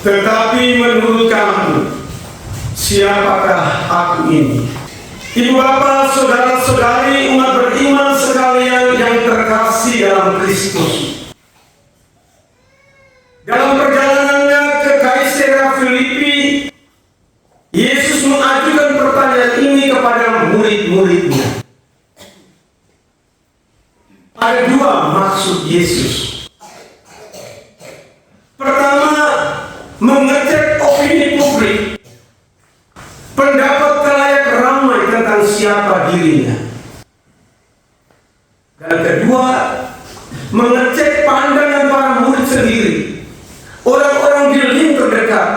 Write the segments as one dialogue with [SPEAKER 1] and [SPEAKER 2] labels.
[SPEAKER 1] Tetapi menurut kamu, siapakah aku ini? Ibu bapak, saudara-saudari, umat beriman sekalian yang terkasih dalam Kristus. Dalam perjalanannya ke Kaisarea Filipi, Yesus mengajukan pertanyaan ini kepada murid-muridnya. Ada dua maksud Yesus. Pertama, mengecek opini publik, pendapat khalayak ramai tentang siapa dirinya. Dan kedua, mengecek pandangan para murid sendiri, orang-orang di lingkungan terdekat,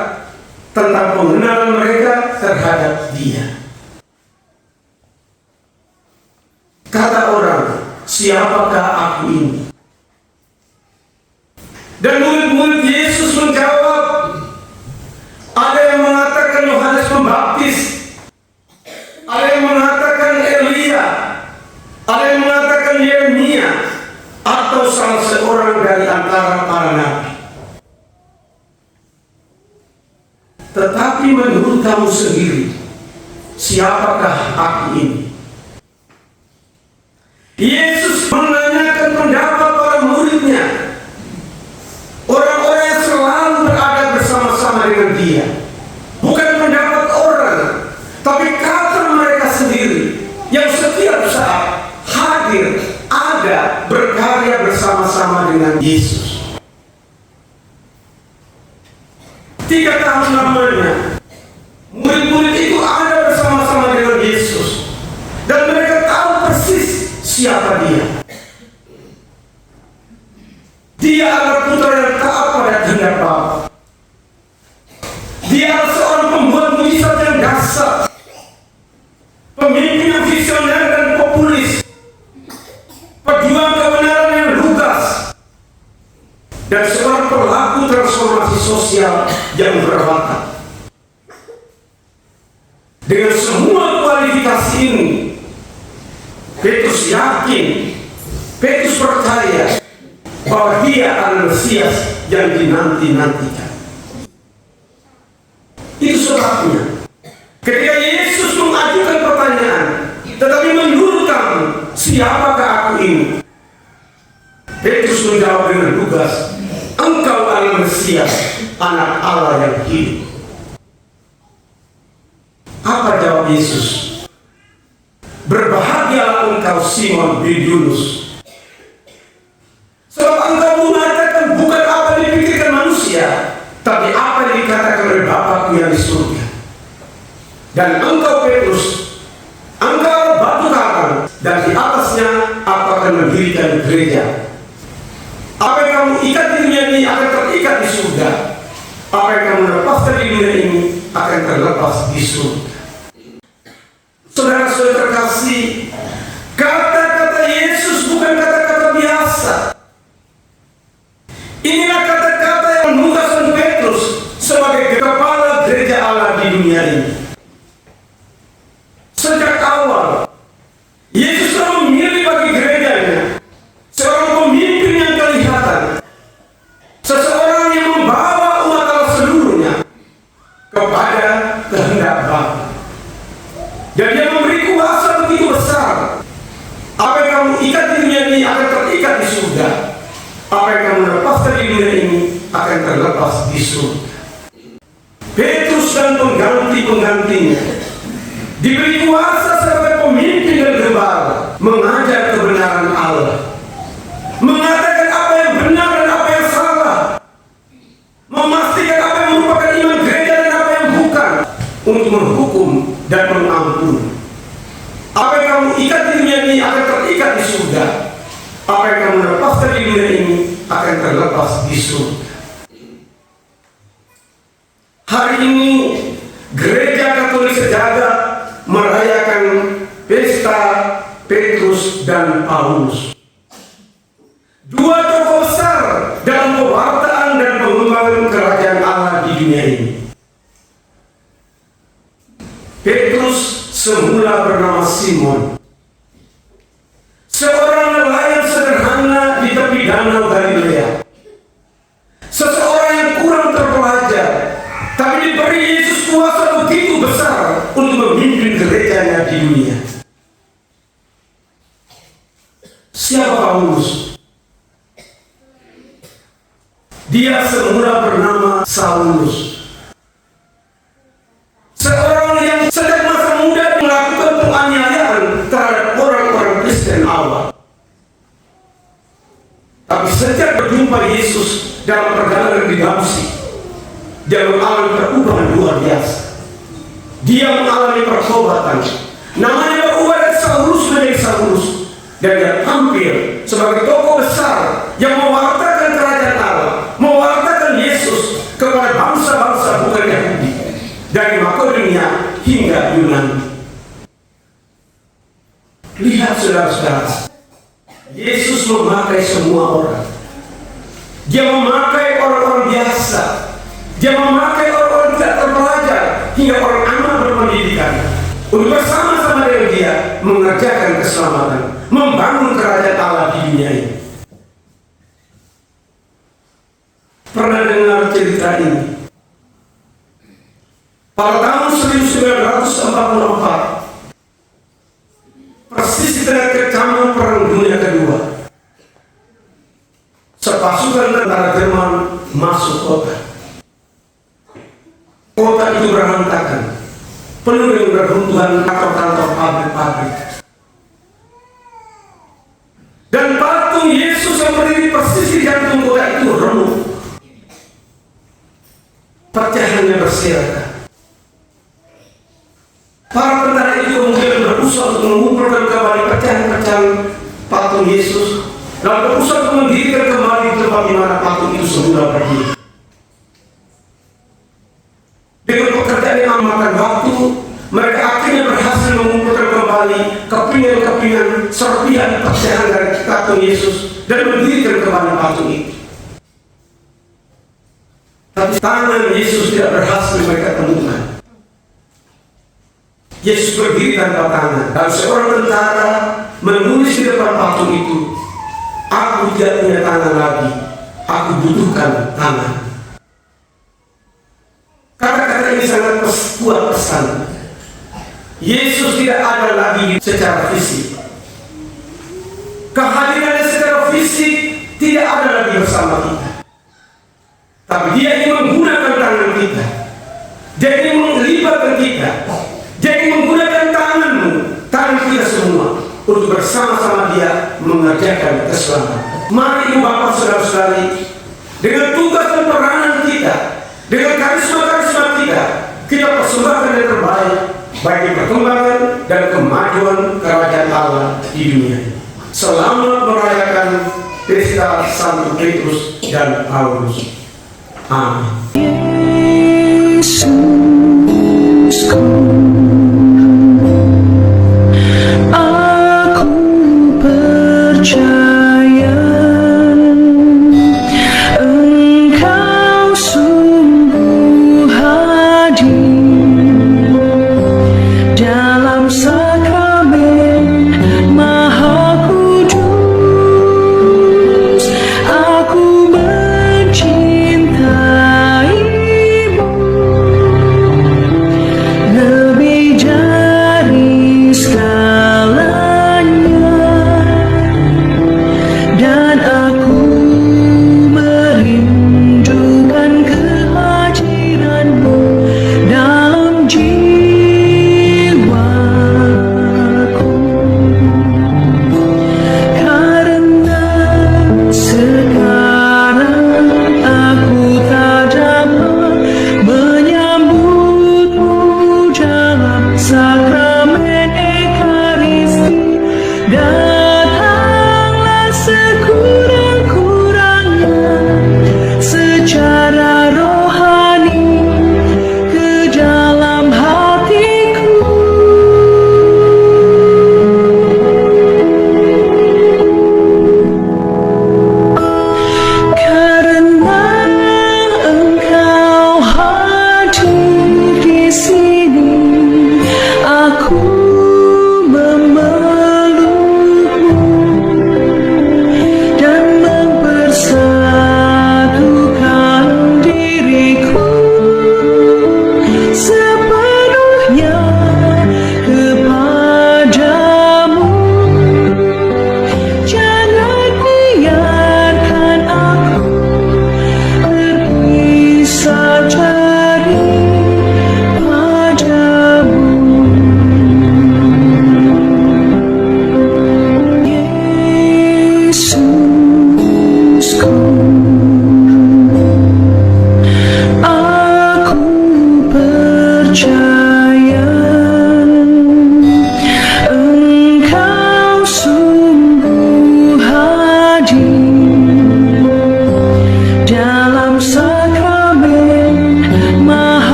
[SPEAKER 1] tentang pengenalan mereka terhadap Dia. Kata orang, siapakah aku ini? Dan murid-murid Yesus menjawab, ada yang mengatakan Yohanes Pembaptis, ada yang mengatakan Elia, ada yang mengatakan Yeremia, atau salah seorang dari antara para nabi. Tetapi menurut kamu sendiri, siapakah aku ini? Yesus menanyakan pendapat para muridnya, orang-orang yang selalu berada bersama-sama dengan Dia. Bukan pendapat orang, tapi kata mereka sendiri yang setiap saat hadir, ada, berkarya bersama-sama dengan Yesus. 3 tahun lamanya, murid-murid itu ada bersama-sama dengan Yesus, dan mereka tahu persis siapa Dia. Dia adalah putra yang taat pada kehendak Bapa. Dia adalah seorang pembuat mujizat yang dahsyat, pemimpin yang visioner dan populis, pejuang kebenaran yang lugas, dan seorang pelaku transformasi sosial yang berbakat. Dengan semua kualifikasi ini, Petrus yakin, Petrus percaya bahwa Dia adalah Mesias yang dinanti-nantikan. Itu sebabnya ketika Yesus mengajukan pertanyaan, tetapi menurut kamu, siapakah aku ini? Petrus menjawab dengan lugas, engkau adalah Mesias, anak Allah yang hidup. Apa jawab Yesus? Berbahagialah engkau Simon bin Yunus, sebab engkau mengatakan bukan apa yang dipikirkan manusia, tapi apa yang dikatakan oleh Bapa-Ku yang di surga. Dan engkau Petrus, engkau batu karang, dan di atasnya aku akan mendirikan gereja. Apa yang kamu ikat di dunia ini akan terikat di surga. Apa yang kamu lepaskan di dunia ini akan terlepas di surga. Saudara-saudara terkasih, kata-kata Yesus bukan kata-kata biasa. Inilah kata-kata yang menugaskan Petrus sebagai kepala gereja Allah di dunia ini. Sejak awal, Yesus telah memilih bagi gerejanya seorang pemimpin yang kelihatan, seseorang yang membawa umat Allah seluruhnya kepada kehendak Bapa. Dan Dia memberi kuasa begitu besar. Apa yang kamu ikat di dunia ini akan terikat di surga. Apa yang kamu lepaskan di dunia ini akan terlepas di surga. Petrus dan pengganti-penggantinya diberi kuasa sebagai pemimpin dan gembala, mengajar kebenaran Allah, mengatakan apa yang benar dan apa yang salah, memastikan apa yang merupakan iman gereja dan apa yang bukan, untuk menghukum dan mengampuni. Apa yang kamu ikat di dunia ini akan terikat di surga. Apa yang kamu lepaskan di dunia ini akan terlepas di surga. Hari ini Gereja Katolik sejagat merayakan pesta Petrus dan Paulus, dua tokoh besar dalam pewartaan dan pengembangan kerajaan Allah di dunia ini. Petrus semula bernama Simon, seorang nelayan sederhana di tepi danau Galilea, seseorang yang kurang terpelajar, dunia. Siapa Paulus? Dia semula bernama Saulus, seorang yang sejak masa muda melakukan penganiayaan terhadap orang-orang Kristen awal. Tapi sejak berjumpa Yesus dalam perjalanan di Damsyik, dia mengalami perubahan luar biasa. Dia mengalami pertobatan. Namanya berubah dari Saulus menjadi Saulus, dan dia tampil sebagai tokoh besar yang mewartakan kerajaan Allah, mewartakan Yesus kepada bangsa-bangsa bukan Yahudi, dari Makedonia hingga Yunani. Lihat saudara-saudara, Yesus memakai semua orang. Dia memakai orang-orang biasa, dia memakai orang-orang tidak terpelajar, hingga orang amat berpendidikan, untuk bersama-sama dengan dia mengerjakan keselamatan, membangun kerajaan Allah di dunia ini. Pernah dengar cerita ini? Pada tahun 1944, persis di tengah kecaman Perang Dunia Kedua, sepasukan tentara Jerman masuk kota. Kota itu berantakan, penuh dengan reruntuhan kantor-kantor pabrik-pabrik. Dan patung Yesus yang berdiri persis di jantung kota itu remuk. Pecahannya berserakan. Para tentara itu kemudian berusaha untuk mengumpulkan kembali pecahan-pecahan patung Yesus, dan berusaha untuk mendirikan kembali tempat di mana patung itu semula berdiri. Dengan pekerjaan yang memakan waktu, mereka akhirnya berhasil mengumpulkan kembali kepingan-kepingan serpihan pecahan dari patung Yesus dan mendirikan kembali patung itu. Tapi tangan Yesus tidak berhasil mereka temukan. Yesus berdiri tanpa tangan, dan seorang tentara menulis di depan patung itu, "Aku tidak punya tangan lagi, aku butuhkan tangan." Kata-kata ini sangat kuat pesan. Yesus tidak ada lagi secara fisik. Kehadirannya secara fisik tidak ada lagi bersama kita. Tapi dia ingin menggunakan tangan kita. Dia ingin melibatkan kita. Dia ingin menggunakan tanganmu, tangan kita semua, untuk bersama-sama dia mengerjakan keselamatan. Mari ibu bapak saudara-saudari, dengan tugas dan peranan kita, dengan karisma-karisma kita persembahkan yang terbaik bagi perkembangan dan kemajuan kerajaan Allah di dunia. Selamat merayakan Pesta Santo Petrus dan Paulus. Amin.